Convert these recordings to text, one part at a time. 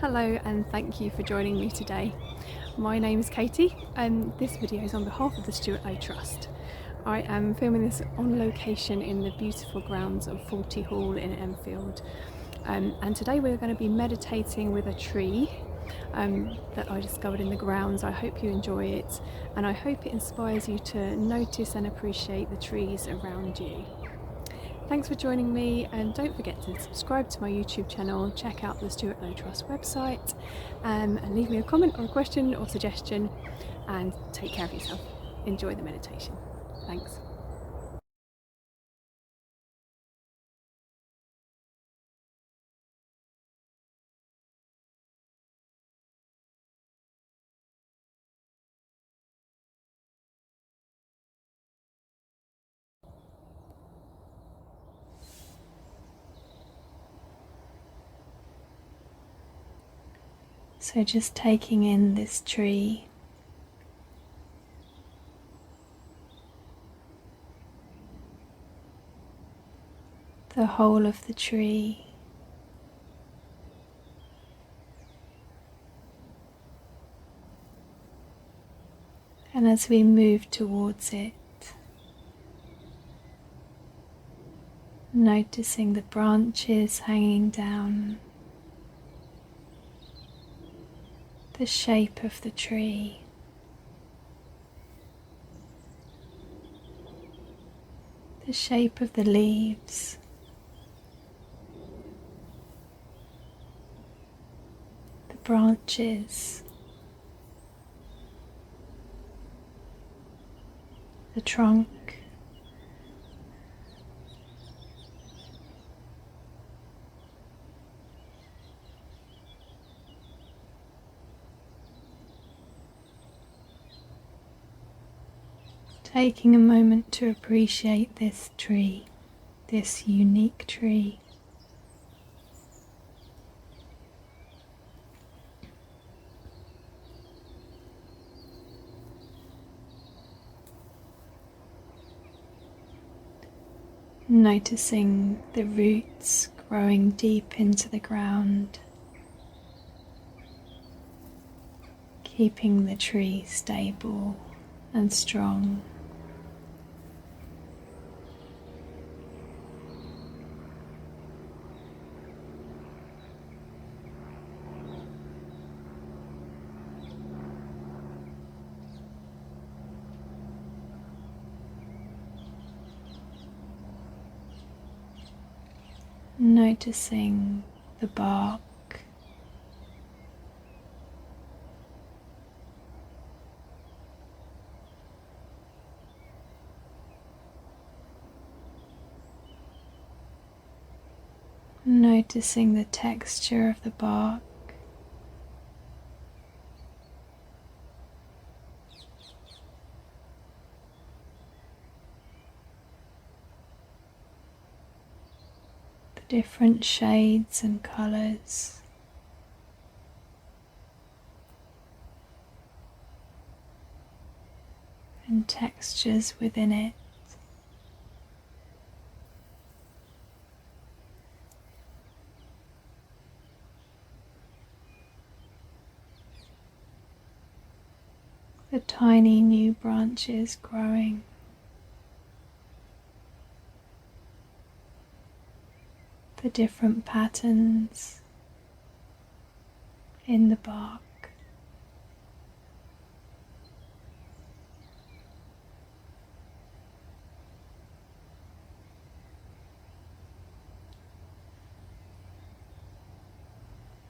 Hello and thank you for joining me today. My name is Katie and this video is on behalf of the Stuart Low Trust. I am filming this on location in the beautiful grounds of Forty Hall in Enfield, and today we're going to be meditating with a tree that I discovered in the grounds. I hope you enjoy it and I hope it inspires you to notice and appreciate the trees around you. Thanks for joining me, and don't forget to subscribe to my YouTube channel, check out the Stuart Low Trust website, and leave me a comment or a question or suggestion, and take care of yourself. Enjoy the meditation. Thanks. So just taking in this tree, the whole of the tree, and as we move towards it, noticing the branches hanging down, the shape of the tree, the shape of the leaves, the branches, the trunk, taking a moment to appreciate this tree, this unique tree. Noticing the roots growing deep into the ground, keeping the tree stable and strong. Noticing the bark, noticing the texture of the bark, the different shades and colours, and textures within it. The tiny new branches growing, the different patterns in the bark.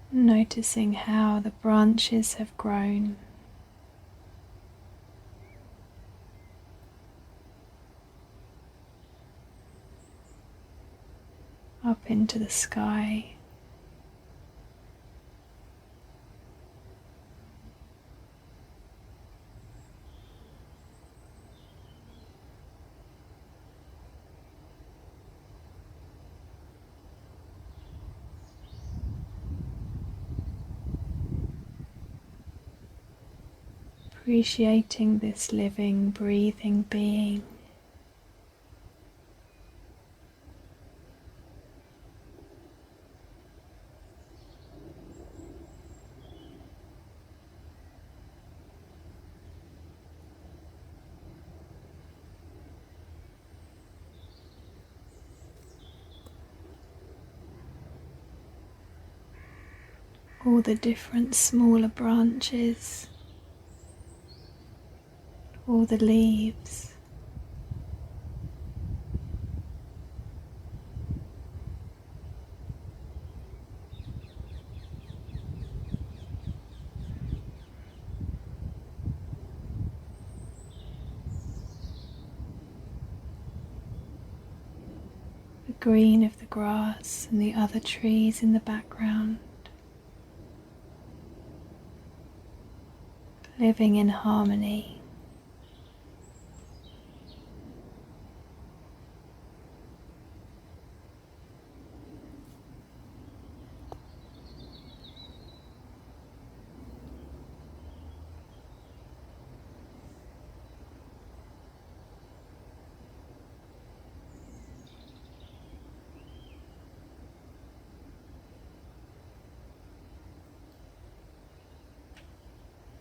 Noticing how the branches have grown, up into the sky. Appreciating this living, breathing being. all the different smaller branches, all the leaves. The green of the grass and the other trees in the background, living in harmony.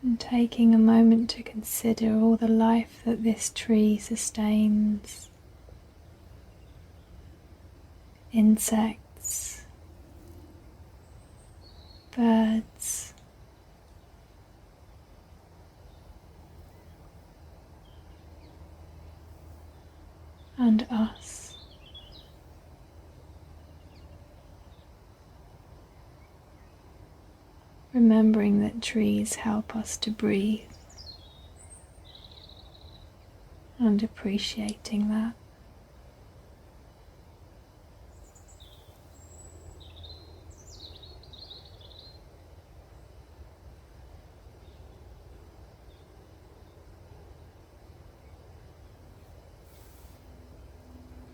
And taking a moment to consider all the life that this tree sustains. Insects, birds, and us. Remembering that trees help us to breathe and appreciating that.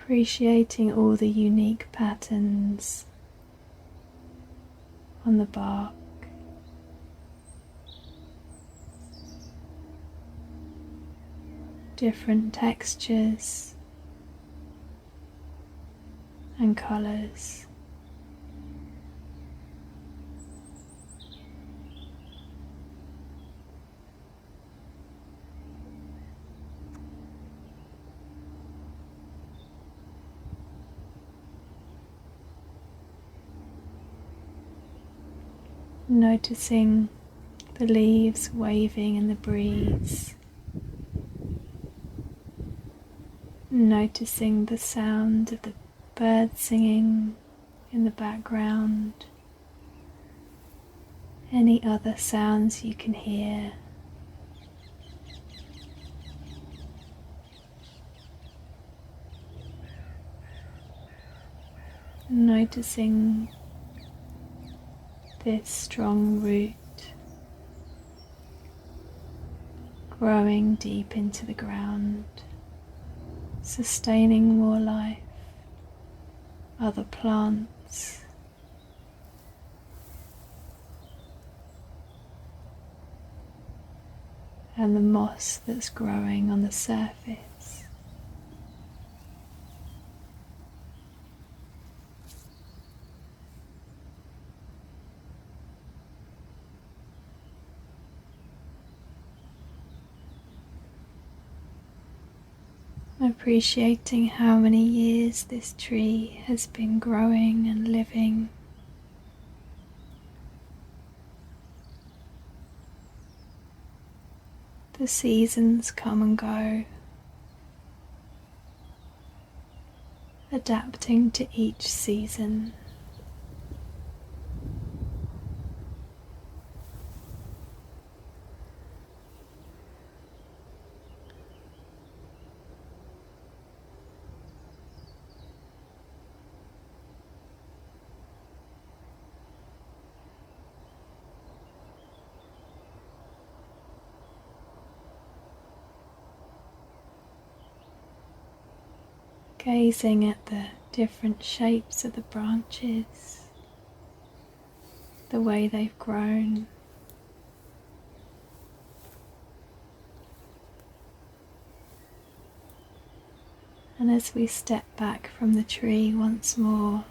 Appreciating all the unique patterns on the bark. Different textures and colours. Noticing the leaves waving in the breeze. Noticing the sound of the birds singing in the background. Any other sounds you can hear. Noticing this strong root growing deep into the ground, sustaining more life, other plants, and the moss that's growing on the surface. Appreciating how many years this tree has been growing and living. The seasons come and go, adapting to each season. Gazing at the different shapes of the branches, the way they've grown. And as we step back from the tree once more,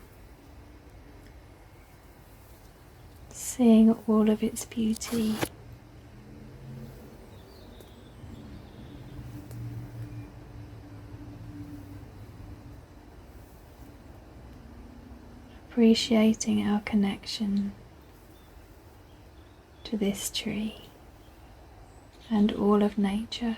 seeing all of its beauty. Appreciating our connection to this tree and all of nature.